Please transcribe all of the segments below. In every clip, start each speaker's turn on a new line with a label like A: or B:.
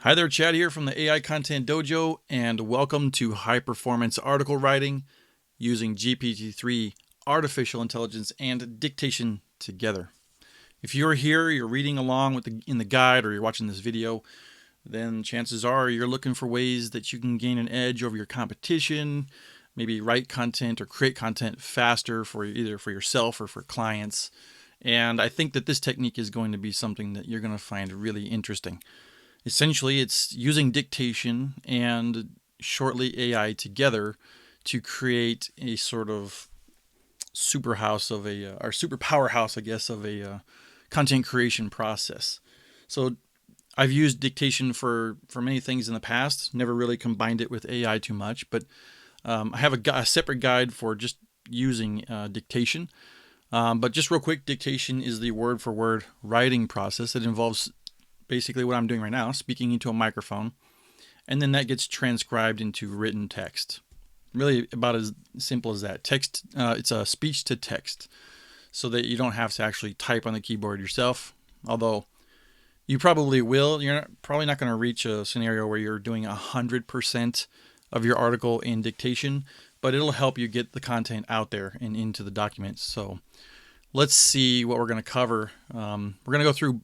A: Hi there, Chad here from the AI Content Dojo, and welcome to High Performance Article Writing using GPT-3, Artificial Intelligence, and Dictation together. If you're here, you're reading along in the guide, or you're watching this video, then chances are you're looking for ways that you can gain an edge over your competition, maybe write content or create content faster for either for yourself or for clients. And I think that this technique is going to be something that you're going to find really interesting. Essentially, it's using dictation and shortly AI together to create a sort of super powerhouse, I guess, of a content creation process. So I've used dictation for many things in the past. Never really combined it with AI too much, but I have a separate guide for just using dictation. But just real quick, dictation is the word-for-word writing process. It involves basically what I'm doing right now, speaking into a microphone, and then that gets transcribed into written text. Really about as simple as that. Text, it's a speech to text, so that you don't have to actually type on the keyboard yourself, although you probably will. You're probably not going to reach a scenario where you're doing 100% of your article in dictation, but it'll help you get the content out there and into the documents. So let's see what we're going to cover. We're going to go through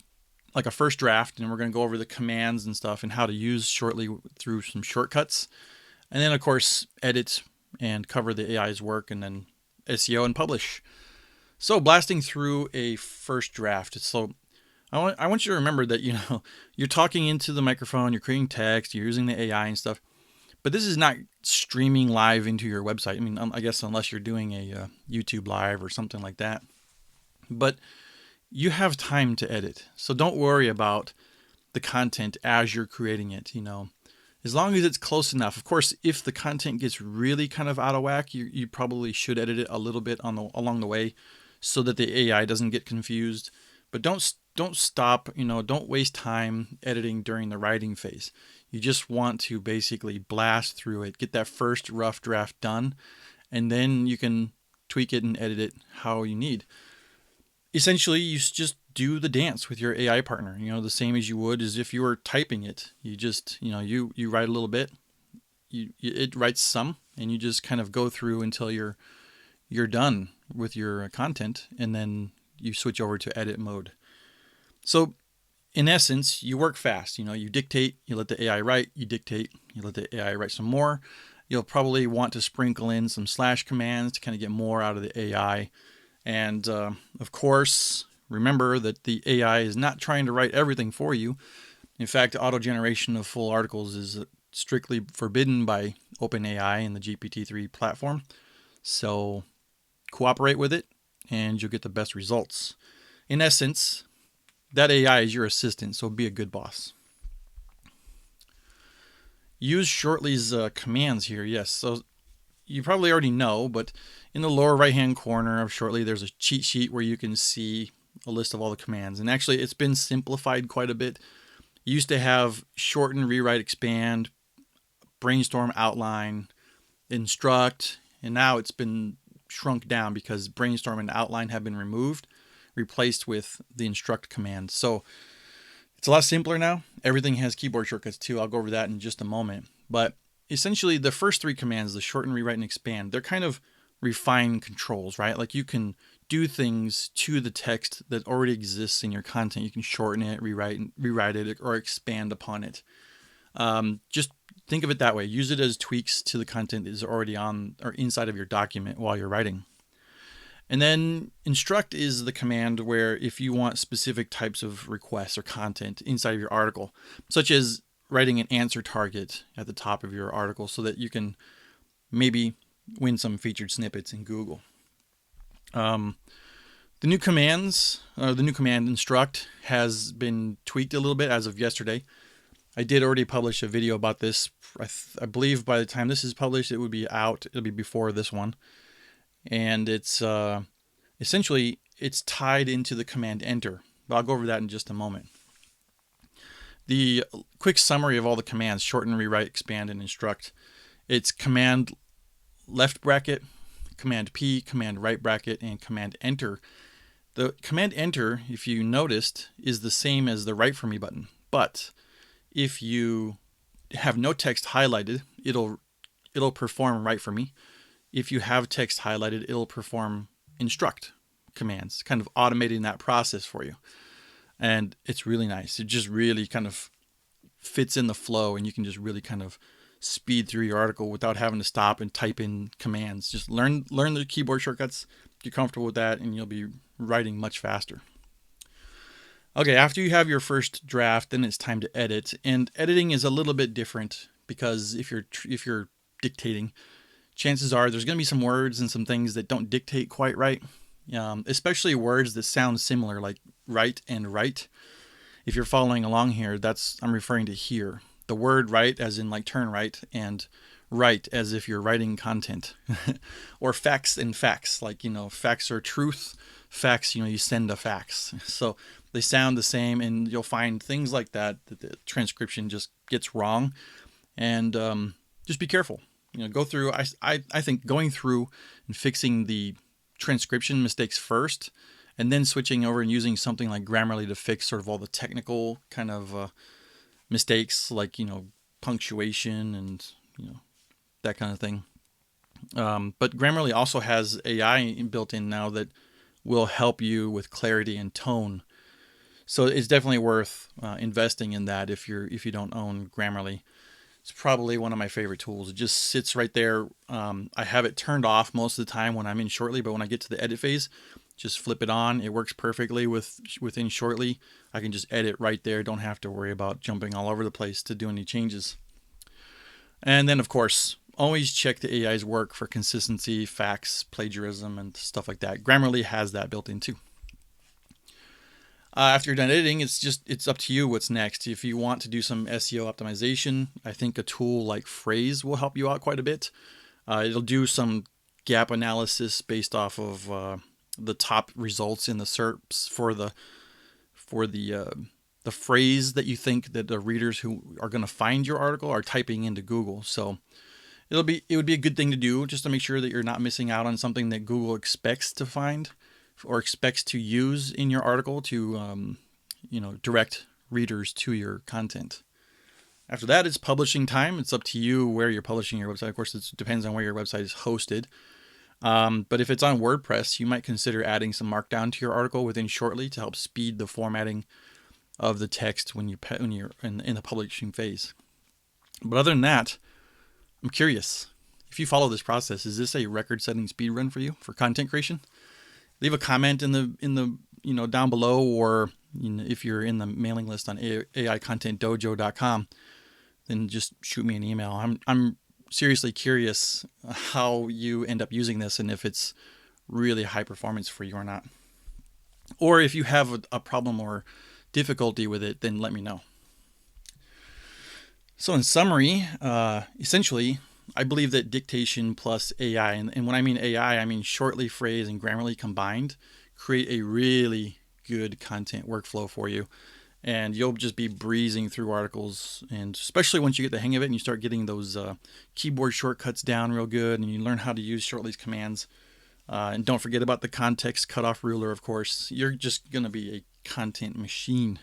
A: like a first draft, and we're going to go over the commands and stuff and how to use shortly through some shortcuts. And then, of course, edit and cover the AI's work, and then SEO and publish. So blasting through a first draft. So I want you to remember that, you're talking into the microphone, you're creating text, you're using the AI and stuff. But this is not streaming live into your website. I mean, I guess unless you're doing a YouTube live or something like that. But you have time to edit. So don't worry about the content as you're creating it, As long as it's close enough. Of course, if the content gets really kind of out of whack, you probably should edit it a little bit along the way so that the AI doesn't get confused. But don't stop, don't waste time editing during the writing phase. You just want to basically blast through it, get that first rough draft done, and then you can tweak it and edit it how you need. Essentially, you just do the dance with your AI partner, the same as you would as if you were typing it. You just, you write a little bit, it writes some, and you just kind of go through until you're done with your content, and then you switch over to edit mode. So in essence, you work fast. You dictate, you let the AI write, you dictate, you let the AI write some more. You'll probably want to sprinkle in some slash commands to kind of get more out of the AI. And of course, remember that the AI is not trying to write everything for you. In fact, auto-generation of full articles is strictly forbidden by OpenAI and the GPT-3 platform. So cooperate with it and you'll get the best results. In essence, that AI is your assistant, so be a good boss. Use Shortly's commands here. Yes, so you probably already know, but in the lower right-hand corner of Shortly, there's a cheat sheet where you can see a list of all the commands. And actually, it's been simplified quite a bit. You used to have shorten, rewrite, expand, brainstorm, outline, instruct, and now it's been shrunk down because brainstorm and outline have been replaced with the instruct command. So it's a lot simpler now. Everything has keyboard shortcuts too. I'll go over that in just a moment. But essentially, the first three commands, the shorten, rewrite, and expand, they're kind of refined controls, right? Like you can do things to the text that already exists in your content. You can shorten it, rewrite it, or expand upon it. Just think of it that way. Use it as tweaks to the content that is already on or inside of your document while you're writing. And then instruct is the command where if you want specific types of requests or content inside of your article, such as writing an answer target at the top of your article so that you can maybe win some featured snippets in Google. The new command instruct has been tweaked a little bit as of yesterday. I did already publish a video about this. I believe by the time this is published, it would be out. It'll be before this one. And it's essentially, it's tied into the command enter. But I'll go over that in just a moment. The quick summary of all the commands, shorten, rewrite, expand, and instruct. It's command left bracket, command P, command right bracket, and command enter. The command enter, if you noticed, is the same as the write for me button, but If you have no text highlighted, it'll perform write for me. If you have text highlighted, it'll perform instruct commands, kind of automating that process for you. And it's really nice. It just really kind of fits in the flow, and you can just really kind of speed through your article without having to stop and type in commands. Just learn the keyboard shortcuts, get comfortable with that, and you'll be writing much faster. Okay, after you have your first draft, then it's time to edit. And editing is a little bit different because if you're dictating, chances are there's going to be some words and some things that don't dictate quite right, especially words that sound similar, like right and right. If you're following along here, I'm referring to here. The word right as in like turn right, and right as if you're writing content. Or facts and facts, like, facts are truth. Facts, you send a fax. So they sound the same, and you'll find things like that the transcription just gets wrong. And just be careful. Go through. I think going through and fixing the transcription mistakes first, and then switching over and using something like Grammarly to fix sort of all the technical kind of mistakes, like punctuation and that kind of thing. But Grammarly also has AI built in now that will help you with clarity and tone. So it's definitely worth investing in that if you don't own Grammarly. It's probably one of my favorite tools. It just sits right there. I have it turned off most of the time when I'm in Shortly, but when I get to the edit phase, just flip it on. It works perfectly within Shortly. I can just edit right there. Don't have to worry about jumping all over the place to do any changes. And then, of course, always check the AI's work for consistency, facts, plagiarism, and stuff like that. Grammarly has that built in too. After you're done editing, it's up to you what's next. If you want to do some SEO optimization, I think a tool like Phrase will help you out quite a bit. It'll do some gap analysis based off of the top results in the SERPs for the phrase that you think that the readers who are going to find your article are typing into Google. So it would be a good thing to do, just to make sure that you're not missing out on something that Google expects to find or expects to use in your article to direct readers to your content. After that, it's publishing time. It's up to you where you're publishing your website. Of course, it depends on where your website is hosted. But if it's on WordPress, you might consider adding some markdown to your article within Shortly to help speed the formatting of the text when you're in the publishing phase. But other than that, I'm curious. If you follow this process, is this a record-setting speed run for you for content creation? Leave a comment in the down below, or if you're in the mailing list on AIcontentdojo.com, then just shoot me an email. I'm seriously curious how you end up using this and if it's really high performance for you or not. Or if you have a problem or difficulty with it, then let me know. So in summary, essentially, I believe that dictation plus AI, and when I mean AI, I mean Shortly, Phrase, and Grammarly combined, create a really good content workflow for you. And you'll just be breezing through articles, and especially once you get the hang of it and you start getting those keyboard shortcuts down real good, and you learn how to use Shortly's commands. And don't forget about the context cutoff ruler, of course. You're just going to be a content machine.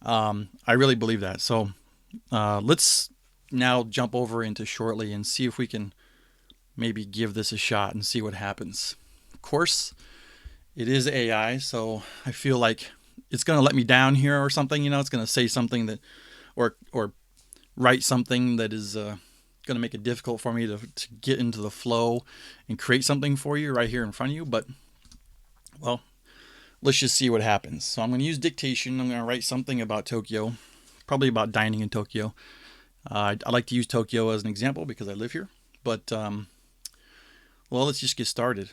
A: I really believe that. So let's now jump over into Shortly and see if we can maybe give this a shot and see what happens. Of course, it is AI, so I feel like it's going to let me down here or something. It's going to say something that, or write something that is going to make it difficult for me to get into the flow and create something for you right here in front of you. But, well, let's just see what happens. So I'm going to use dictation. I'm going to write something about Tokyo, probably about dining in Tokyo. I like to use Tokyo as an example because I live here. But, well, let's just get started.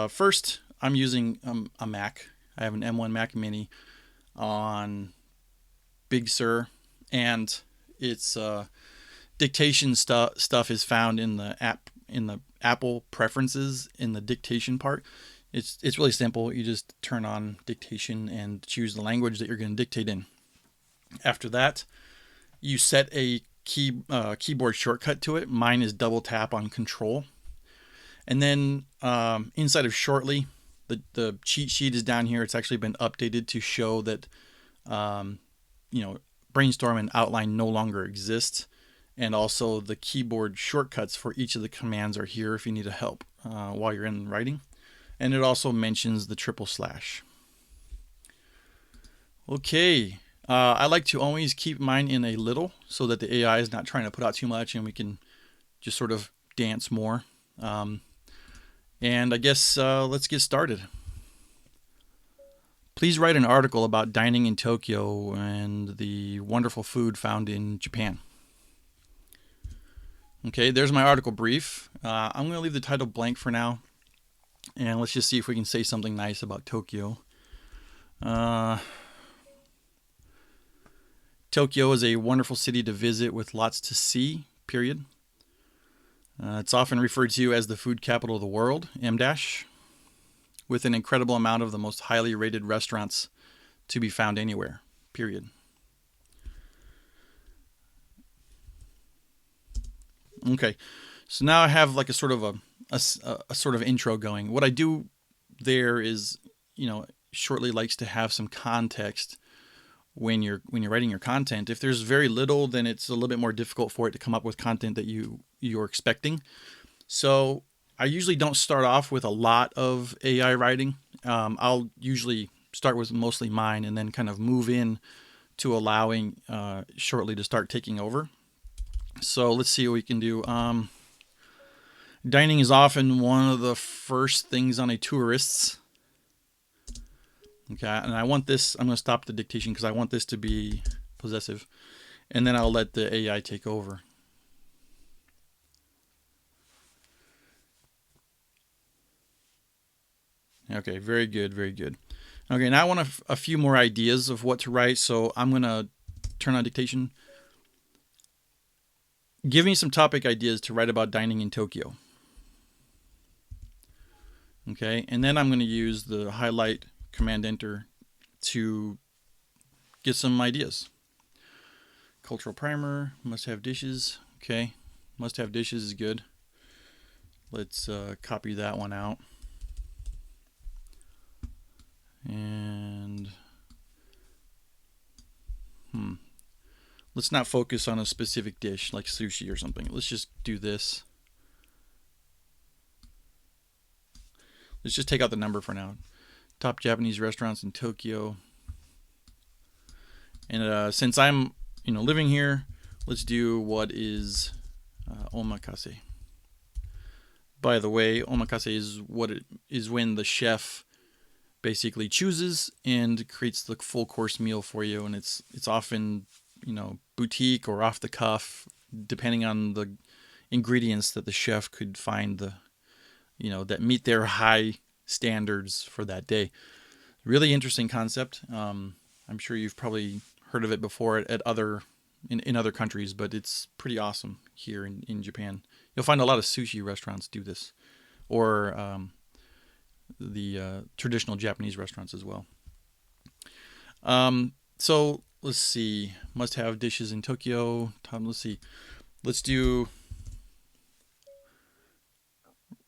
A: First, I'm using a Mac. I have an M1 Mac Mini on Big Sur, and its dictation stuff is found in the Apple preferences in the dictation part. It's really simple. You just turn on dictation and choose the language that you're going to dictate in. After that, you set a keyboard shortcut to it. Mine is double tap on Control, and then inside of Shortly, the cheat sheet is down here. It's actually been updated to show that brainstorm and outline no longer exist. And also the keyboard shortcuts for each of the commands are here if you need help while you're in writing. And it also mentions the // Okay, I like to always keep mine in a little so that the AI is not trying to put out too much and we can just sort of dance more. And I guess let's get started. Please write an article about dining in Tokyo and the wonderful food found in Japan. Okay, there's my article brief. I'm going to leave the title blank for now. And let's just see if we can say something nice about Tokyo. Tokyo is a wonderful city to visit with lots to see, period. It's often referred to as the food capital of the world, M-, with an incredible amount of the most highly rated restaurants to be found anywhere, period. Okay, so now I have like a sort of a sort of intro going. What I do there is, shortly likes to have some context when you're writing your content. If there's very little, then it's a little bit more difficult for it to come up with content that you're expecting. So I usually don't start off with a lot of AI writing. I'll usually start with mostly mine and then kind of move in to allowing shortly to start taking over. So let's see what we can do. Dining is often one of the first things on a tourist's. Okay, and I want this, I'm going to stop the dictation because I want this to be possessive. And then I'll let the AI take over. Okay, very good, very good. Okay, now I want a few more ideas of what to write, so I'm going to turn on dictation. Give me some topic ideas to write about dining in Tokyo. Okay, and then I'm going to use the highlight Command Enter to get some ideas. Cultural primer, must have dishes. Okay, must have dishes is good. Let's copy that one out. And let's not focus on a specific dish like sushi or something. Let's just do this. Let's just take out the number for now. Top Japanese restaurants in Tokyo. And since I'm living here, let's do what is Omakase. By the way, Omakase is what it is when the chef basically chooses and creates the full course meal for you, and it's often boutique or off the cuff depending on the ingredients that the chef could find that meet their high standards for that day. Really interesting concept. I'm sure you've probably heard of it before in other countries, but it's pretty awesome here in Japan. You'll find a lot of sushi restaurants do this, or the traditional Japanese restaurants as well. So let's see. Must have dishes in Tokyo. Let's see. Let's do.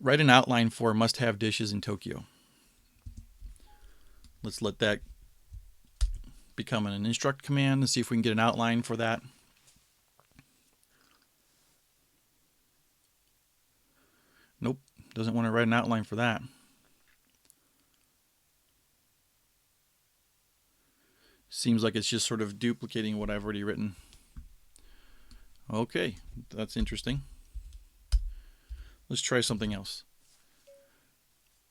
A: Write an outline for must have dishes in Tokyo. Let's let that become an instruct command and see if we can get an outline for that. Nope, doesn't want to write an outline for that. Seems like it's just sort of duplicating what I've already written. Okay, that's interesting. Let's try something else.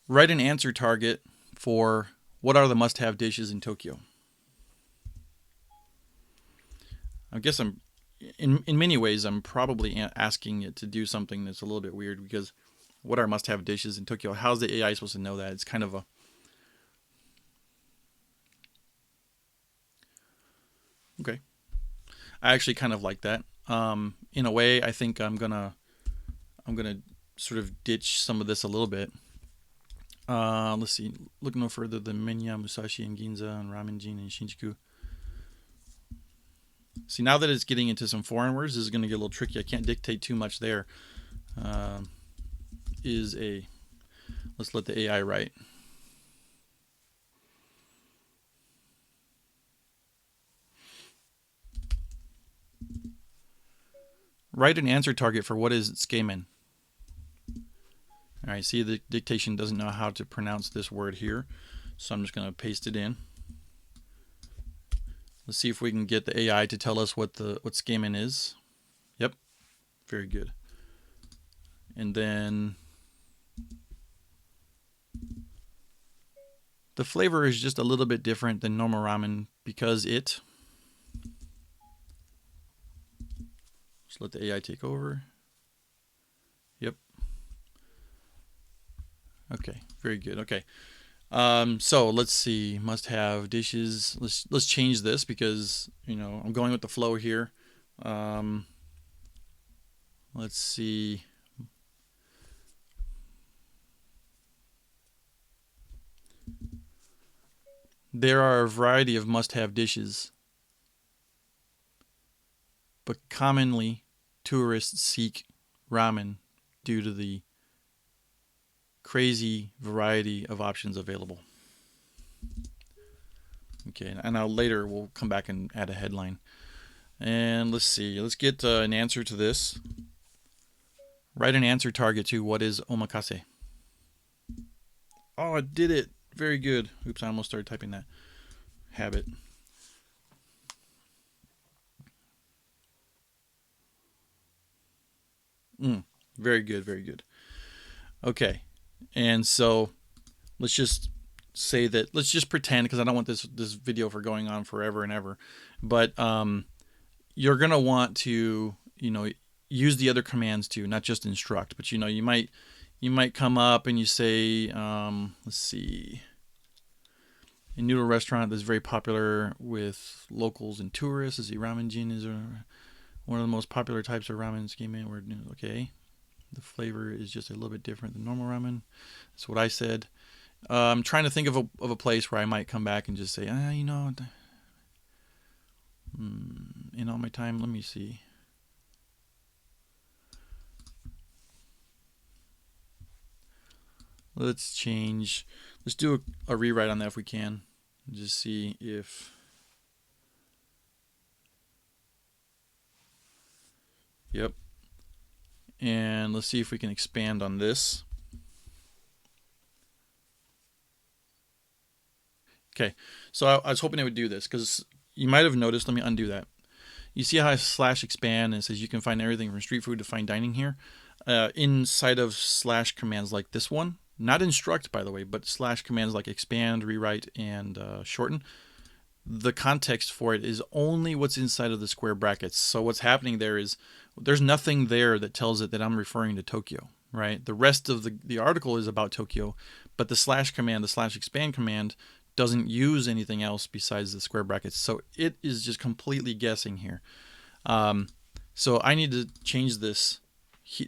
A: Write an answer target for what are the must-have dishes in Tokyo. I guess in many ways I'm probably asking it to do something that's a little bit weird, because what are must-have dishes in Tokyo? How's the AI supposed to know that? It's kind of a okay. I actually kind of like that. In a way, I think I'm gonna sort of ditch some of this a little bit. Let's see. Look no further than Menya, Musashi, and Ginza, and Ramenjin, and Shinjuku. See, now that it's getting into some foreign words, this is going to get a little tricky. I can't dictate too much there. Let's let the AI write. Write an answer target for what is tsukemen. All right, see, the dictation doesn't know how to pronounce this word here, so I'm just going to paste it in. Let's see if we can get the AI to tell us what tsukemen is. Yep, very good. And then the flavor is just a little bit different than normal ramen because it. Just let the AI take over. Yep. Okay, very good. Okay. So let's see. Must have dishes. Let's change this because I'm going with the flow here. Let's see. There are a variety of must-have dishes, but commonly tourists seek ramen due to the crazy variety of options available. Okay, and now later we'll come back and add a headline. And let's see, let's get an answer to this. Write an answer target to what is omakase. Oh, I did it. Very good. Oops, I almost started typing that. Habit. Very good, very good. Okay, and so let's just say that, let's just pretend, because I don't want this video for going on forever and ever, but you're gonna want to use the other commands too, not just instruct, but you might come up and you say, let's see, a noodle restaurant that's very popular with locals and tourists is the ramen jin is one of the most popular types of ramen scheme. Okay, the flavor is just a little bit different than normal ramen. That's what I said. I'm trying to think of a place where I might come back and just say, in all my time, let me see. Let's do a rewrite on that if we can. Just see if. Yep. And let's see if we can expand on this. Okay, so I was hoping it would do this because you might have noticed, let me undo that. You see how I /expand and it says you can find everything from street food to fine dining here? Inside of / commands like this one, not instruct by the way, but / commands like expand, rewrite, and shorten. The context for it is only what's inside of the square brackets. So what's happening there is there's nothing there that tells it that I'm referring to Tokyo, right? The rest of the article is about Tokyo, but the / command, the / expand command, doesn't use anything else besides the square brackets. So it is just completely guessing here. So I need to change this,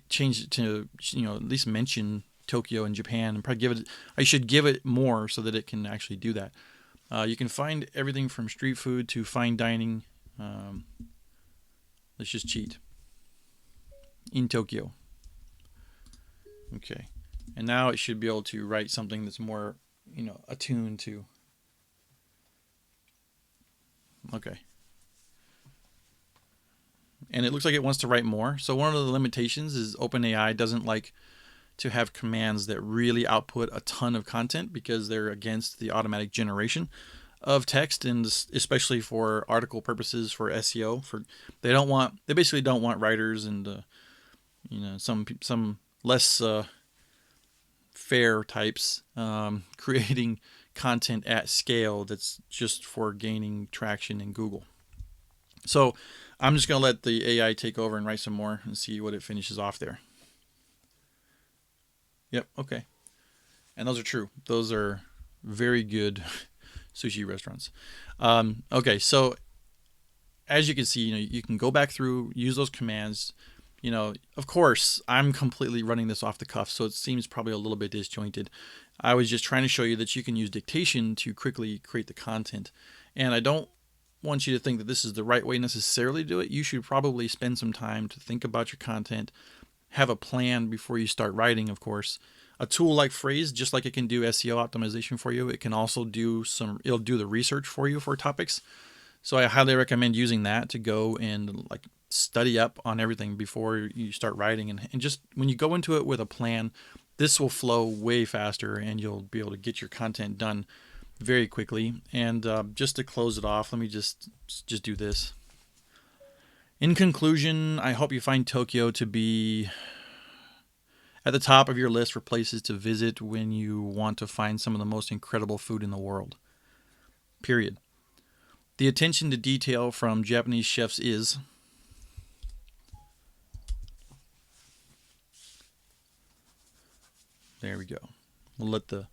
A: change it to, at least mention Tokyo and Japan, and probably I should give it more so that it can actually do that. You can find everything from street food to fine dining. Let's just cheat. In Tokyo. Okay. And now it should be able to write something that's more, attuned to. Okay. And it looks like it wants to write more. So one of the limitations is OpenAI doesn't like to have commands that really output a ton of content because they're against the automatic generation of text, and especially for article purposes, for SEO. They basically don't want writers and some less fair types creating content at scale that's just for gaining traction in Google. So I'm just going to let the AI take over and write some more and see what it finishes off there. Yep, okay. And those are true. Those are very good sushi restaurants. Okay, so as you can see, you can go back through, use those commands. Of course, I'm completely running this off the cuff, so it seems probably a little bit disjointed. I was just trying to show you that you can use dictation to quickly create the content. And I don't want you to think that this is the right way necessarily to do it. You should probably spend some time to think about your content, have a plan before you start writing, of course. A tool like Phrase, just like it can do SEO optimization for you, it can also it'll do the research for you for topics. So I highly recommend using that to go and study up on everything before you start writing. And just when you go into it with a plan, this will flow way faster and you'll be able to get your content done very quickly. And just to close it off, let me just do this. In conclusion, I hope you find Tokyo to be at the top of your list for places to visit when you want to find some of the most incredible food in the world. Period. The attention to detail from Japanese chefs is there we go. We'll let the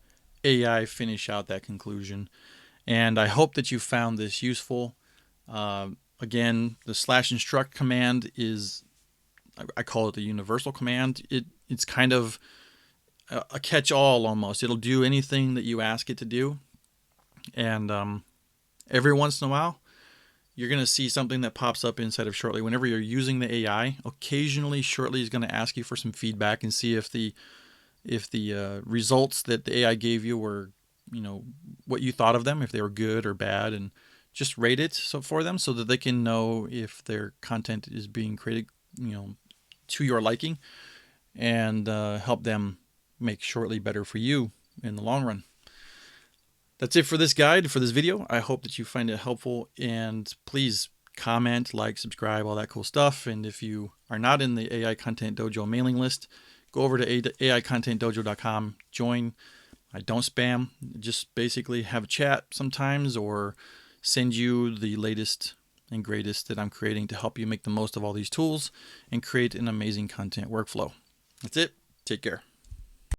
A: AI finish out that conclusion. And I hope that you found this useful. Again, the /instruct command is, I call it the universal command. It's kind of a catch-all almost. It'll do anything that you ask it to do. And every once in a while, you're going to see something that pops up inside of Shortly. Whenever you're using the AI, occasionally Shortly is going to ask you for some feedback and see if the results that the AI gave you were, what you thought of them, if they were good or bad, and just rate it for them so that they can know if their content is being created, to your liking, and help them make Shortly better for you in the long run. That's it for this guide, for this video. I hope that you find it helpful, and please comment, like, subscribe, all that cool stuff. And if you are not in the AI Content Dojo mailing list, go over to aicontentdojo.com, join. I don't spam, just basically have a chat sometimes or send you the latest and greatest that I'm creating to help you make the most of all these tools and create an amazing content workflow. That's it. Take care.